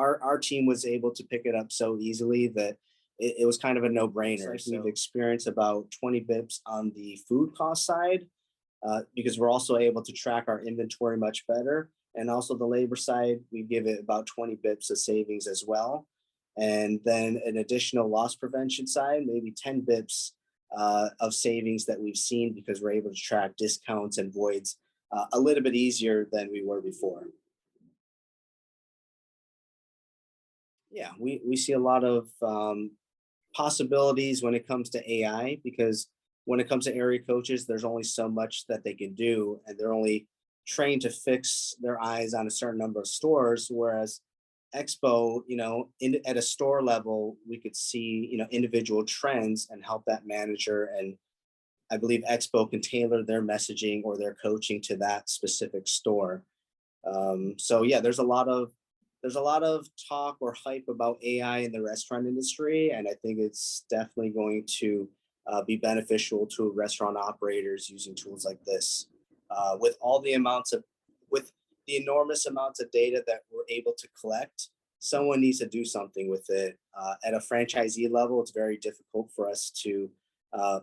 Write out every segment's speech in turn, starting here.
our team was able to pick it up so easily that it was kind of a no-brainer. So we've experienced about 20 bips on the food cost side because we're also able to track our inventory much better. And also the labor side, we give it about 20 bips of savings as well. And then an additional loss prevention side, maybe 10 bips of savings that we've seen because we're able to track discounts and voids a little bit easier than we were before. Yeah, we see a lot of possibilities when it comes to AI because when it comes to area coaches, there's only so much that they can do, and they're only trained to fix their eyes on a certain number of stores. Whereas Expo, at a store level, we could see, individual trends and help that manager. And I believe Expo can tailor their messaging or their coaching to that specific store. So yeah, there's a lot of talk or hype about AI in the restaurant industry, and I think it's definitely going to be beneficial to restaurant operators using tools like this. With the enormous amounts of data that we're able to collect, someone needs to do something with it. At a franchisee level, it's very difficult for us to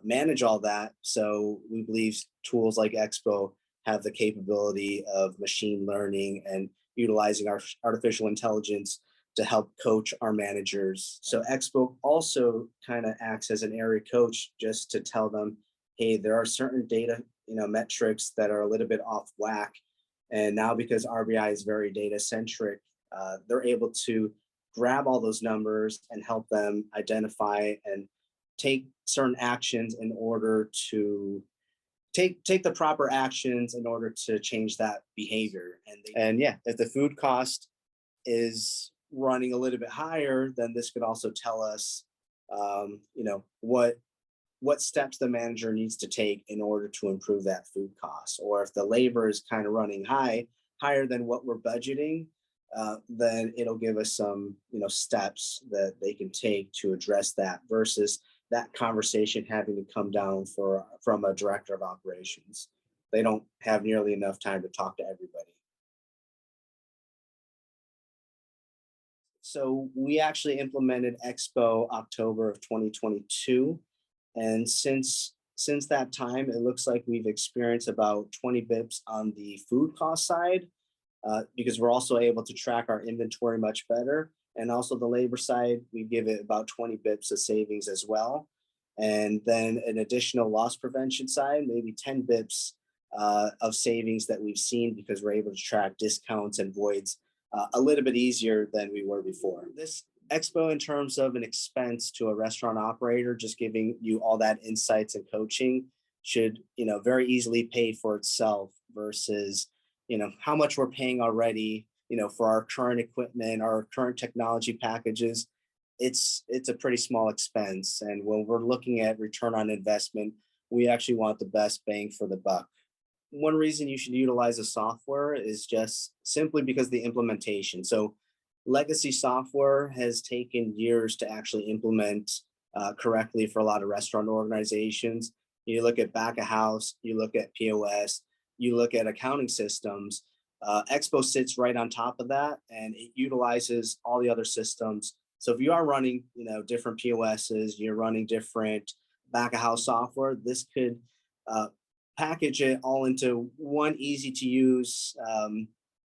manage all that. So we believe tools like Expo have the capability of machine learning and utilizing our artificial intelligence to help coach our managers. So Expo also kind of acts as an area coach just to tell them, hey, there are certain data, metrics that are a little bit off whack. And now because RBI is very data centric, they're able to grab all those numbers and help them identify and take certain actions in order to take the proper actions in order to change that behavior. And yeah, if the food cost is running a little bit higher, then this could also tell us, what steps the manager needs to take in order to improve that food cost. Or if the labor is kind of running higher than what we're budgeting, then it'll give us some, steps that they can take to address that versus that conversation having to come down from a director of operations. They don't have nearly enough time to talk to everybody. So we actually implemented Expo October of 2022. And since that time, it looks like we've experienced about 20 bips on the food cost side because we're also able to track our inventory much better. And also the labor side, we give it about 20 bips of savings as well. And then an additional loss prevention side, maybe 10 bips of savings that we've seen because we're able to track discounts and voids a little bit easier than we were before. This Expo, in terms of an expense to a restaurant operator, just giving you all that insights and coaching should, very easily pay for itself versus, how much we're paying already, for our current equipment, our current technology packages. It's a pretty small expense. And when we're looking at return on investment, we actually want the best bang for the buck. One reason you should utilize a software is just simply because the implementation. So legacy software has taken years to actually implement correctly for a lot of restaurant organizations. You look at back of house, you look at POS, you look at accounting systems. Expo sits right on top of that, and it utilizes all the other systems. So if you are running, different POSs, you're running different back of house software, this could package it all into one easy to use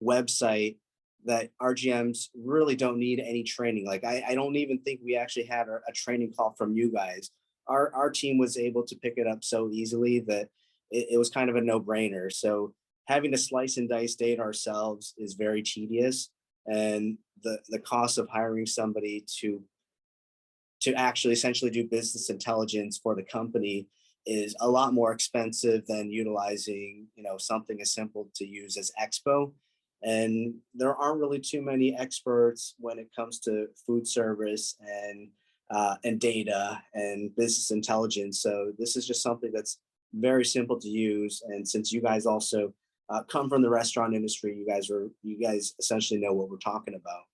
website that RGMs really don't need any training. Like I don't even think we actually had a training call from you guys. Our team was able to pick it up so easily that it was kind of a no-brainer. So having to slice and dice data ourselves is very tedious, and the cost of hiring somebody to actually essentially do business intelligence for the company is a lot more expensive than utilizing, something as simple to use as Expo. And there aren't really too many experts when it comes to food service and data and business intelligence. So this is just something that's very simple to use. And since you guys also come from the restaurant industry, you guys essentially know what we're talking about.